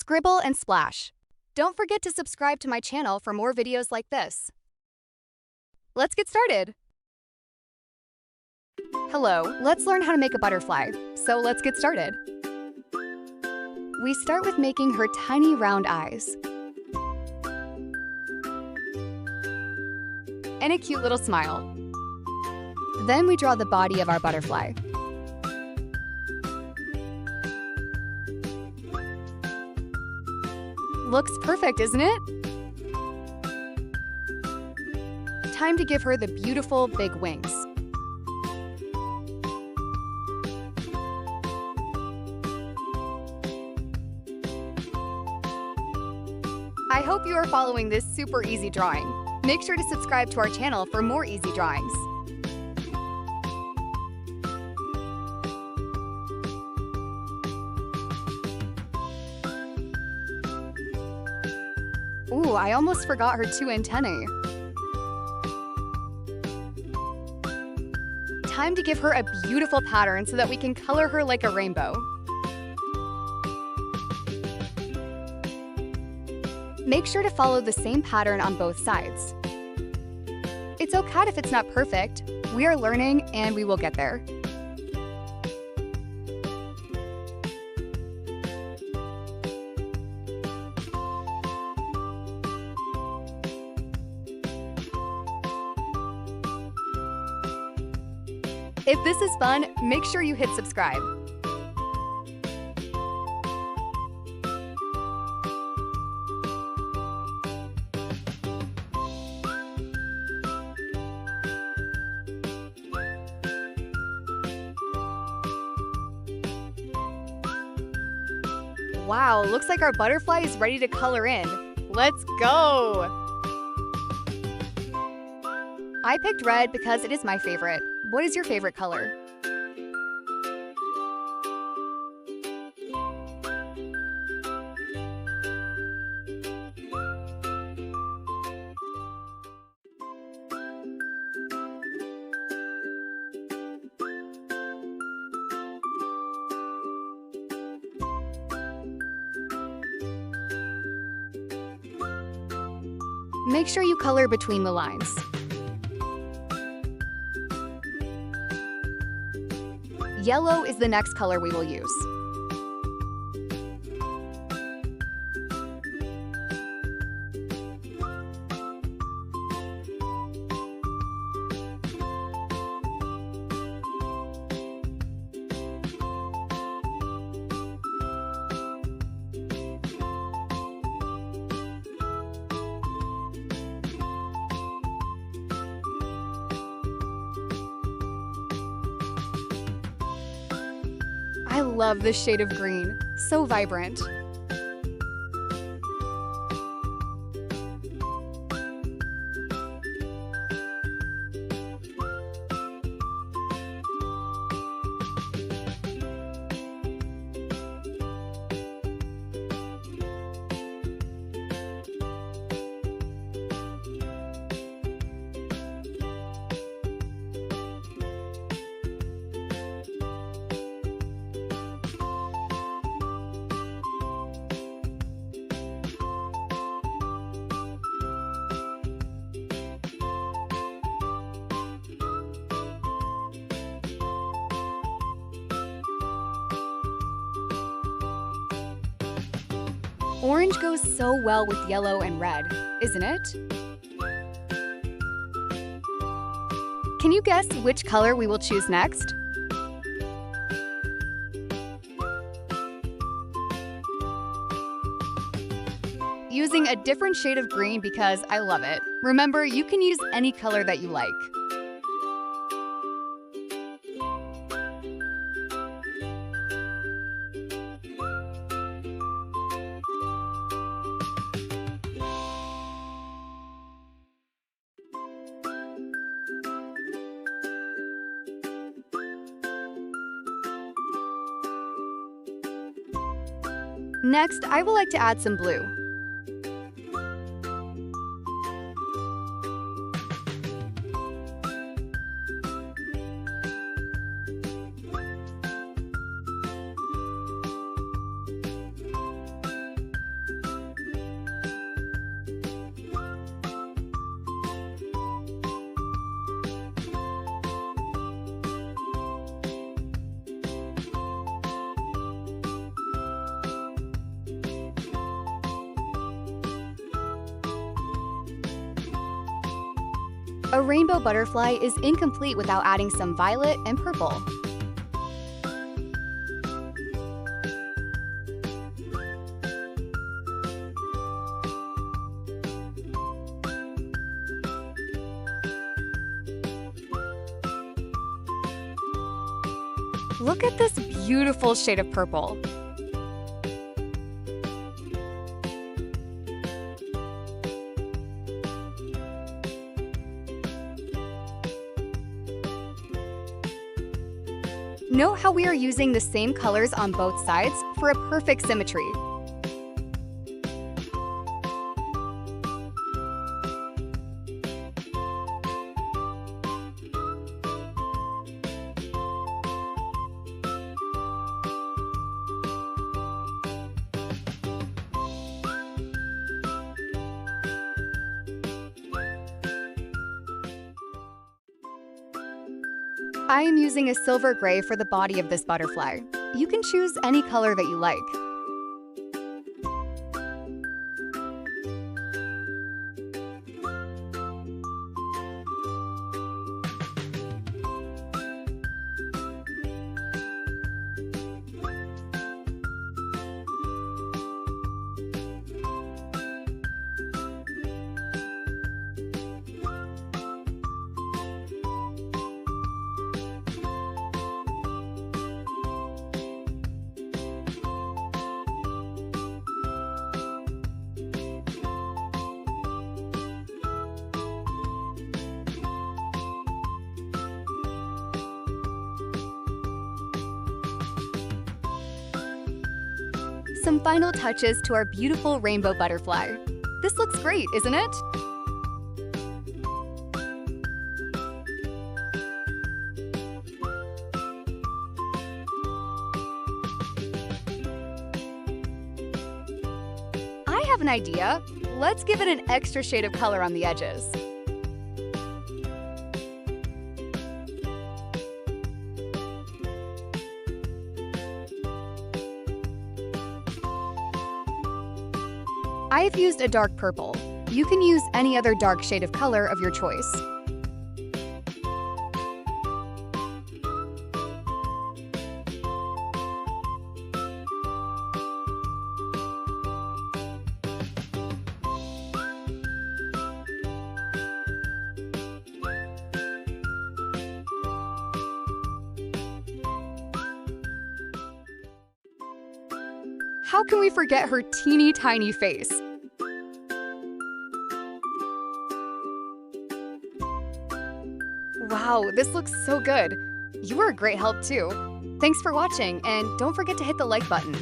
Scribble and Splash. Don't forget to subscribe to my channel for more videos like this. Let's get started. Hello, let's learn how to make a butterfly. So let's get started. We start with making her tiny round eyes and a cute little smile. Then we draw the body of our butterfly. Looks perfect, isn't it? Time to give her the beautiful big wings. I hope you are following this super easy drawing. Make sure to subscribe to our channel for more easy drawings. Ooh, I almost forgot her two antennae. Time to give her a beautiful pattern so that we can color her like a rainbow. Make sure to follow the same pattern on both sides. It's okay if it's not perfect. We are learning and we will get there. If this is fun, make sure you hit subscribe. Wow, looks like our butterfly is ready to color in. Let's go! I picked red because it is my favorite. What is your favorite color? Make sure you color between the lines. Yellow is the next color we will use. I love this shade of green, so vibrant. Orange goes so well with yellow and red, isn't it? Can you guess which color we will choose next? Using a different shade of green because I love it. Remember, you can use any color that you like. Next, I would like to add some blue. A rainbow butterfly is incomplete without adding some violet and purple. Look at this beautiful shade of purple. Note how we are using the same colors on both sides for a perfect symmetry. I am using a silver gray for the body of this butterfly. You can choose any color that you like. Some final touches to our beautiful rainbow butterfly. This looks great, isn't it? I have an idea. Let's give it an extra shade of color on the edges. I've used a dark purple. You can use any other dark shade of color of your choice. How can we forget her teeny tiny face? Wow, this looks so good. You were a great help too. Thanks for watching, and don't forget to hit the like button.